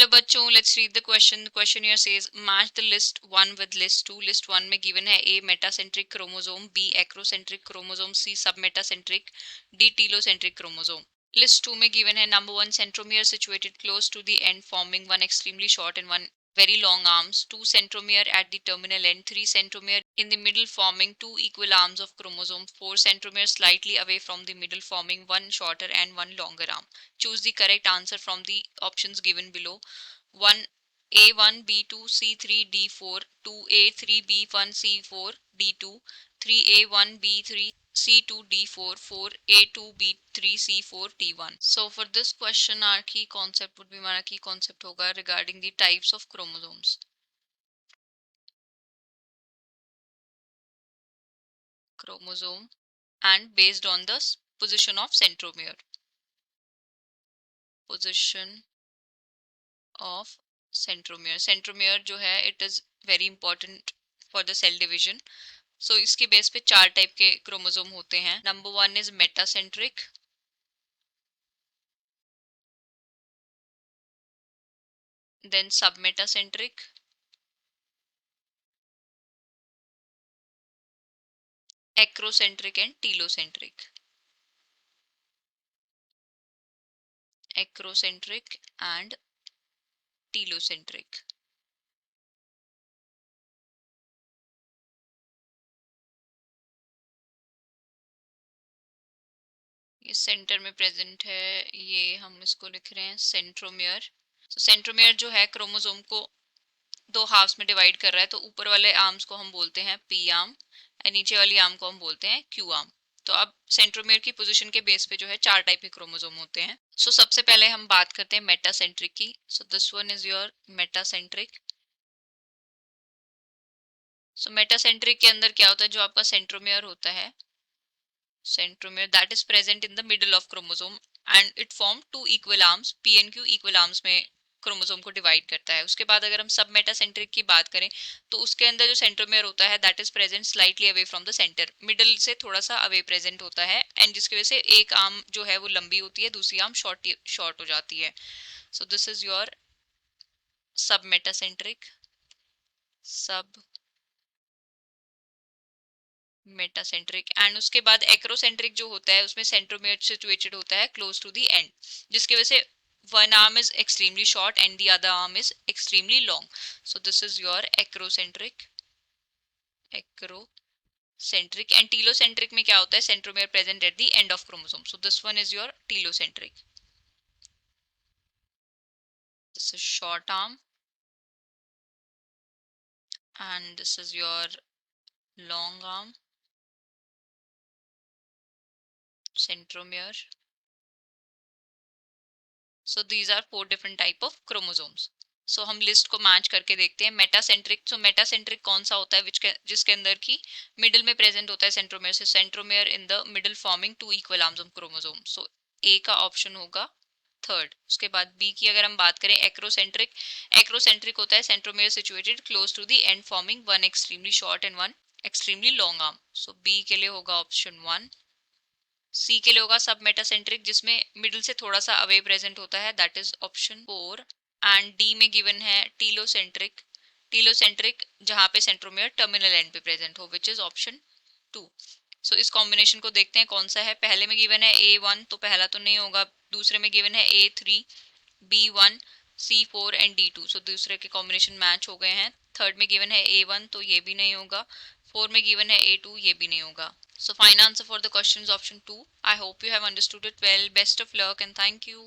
चलो बच्चों, let's read the question. The question here says match the list 1 with list 2. List 1 में given है A metacentric chromosome, B acrocentric chromosome, C submetacentric, D telocentric chromosome. List 2 में given है number 1 centromere situated close to the end forming one extremely short and one very long arms, 2 centromere at the terminal end, 3 centromere in the middle forming 2 equal arms of chromosome, 4 centromere slightly away from the middle forming one shorter and one longer arm. Choose the correct answer from the options given below. 1 A1 B2 C3 D4, 2A 3B1 C4 D2, 3A1 B3 C2 D4, 4A2 B3 C4 D1. So for this question our key concept would be, हमारा key concept होगा regarding the types of chromosomes. Chromosome and based on the position of centromere. Position of centromere. Centromere जो है it is very important for the cell division. So इसके base पे 4 type के chromosome होते हैं. Number 1 is metacentric, then submetacentric, acrocentric and telocentric. Acrocentric and telocentric. ये center में present है, ये हम इसको लिख रहे हैं सेंट्रोमियर. तो सेंट्रोमियर जो है क्रोमोसोम को दो हाफ्स में डिवाइड कर रहा है. तो ऊपर वाले आर्म्स को हम बोलते हैं पी आर्म और नीचे वाली आर्म को हम बोलते हैं क्यू आर्म. तो अब सेंट्रोमियर की पोजीशन के बेस पे जो है 4 टाइप के क्रोमोसोम होते हैं. सो सबसे पहले हम बात करते हैं मेटासेंट्रिक की. So this one is your metacentric. So metacentric के अंदर क्या होता है, जो आपका सेंट्रोमियर होता है, centromere that is present in the middle of chromosome and it form two equal arms. P and Q equal arms में क्रोमोसोम को डिवाइड करता है. उसके बाद अगर हम सब मेटासेंट्रिक की बात करें तो उसके अंदर जो सेंट्रोमियर होता है that is present slightly away from the centre, middle से थोड़ा सा अवे प्रेजेंट होता है एंड जिसकी वजह से एक आर्म जो है वो लंबी होती है, दूसरी आर्म शॉर्ट हो जाती है. सो दिस इज योर सब मेटासेंट्रिक. सब मेटासेंट्रिक. एंड उसके बाद एक्रोसेंट्रिक जो होता है उसमें सेंट्रोमियर सिचुएटेड होता है क्लोज टू द एंड, जिसकी वजह से one arm is extremely short and the other arm is extremely long. So this is your acrocentric. Acrocentric and telocentric में क्या होता है, centromere present at the end of chromosome. So this one is your telocentric. This is short arm and this is your long arm, centromere. So these are 4 different type of chromosomes. सो हम list को match करके देखते हैं. Metacentric, सो metacentric कौन सा होता है जिसके अंदर की मिडिल में प्रेजेंट होता है सेंट्रोमियर. से centromere in the middle forming 2 equal arms of chromosome. So A का ऑप्शन होगा थर्ड. उसके बाद बी की अगर हम बात करें, एक्रोसेंट्रिक. एक्रोसेंट्रिक होता है centromere situated close to the end forming one extremely short and one extremely long arm. So B के लिए होगा ऑप्शन 1. सी के लिए होगा सब मेटासेंट्रिक जिसमें मिडिल से थोड़ा सा अवे प्रेजेंट होता है, that is option 4. And D में गिवन है टीलोसेंट्रिक. टीलोसेंट्रिक जहां पे सेंट्रोमियर टर्मिनल एंड पे प्रेजेंट हो, विच इज ऑप्शन 2. सो इस कॉम्बिनेशन को देखते हैं कौन सा है. पहले में गिवन है A1 तो पहला तो नहीं होगा. दूसरे में गिवन है A3 B1 C4 and D2. सो दूसरे के कॉम्बिनेशन मैच हो गए हैं. थर्ड में गिवन है A1 तो ये भी नहीं होगा. 4 में गिवन है A2, ये भी नहीं होगा. So final answer for the question is option 2. I hope you have understood it well. Best of luck and thank you.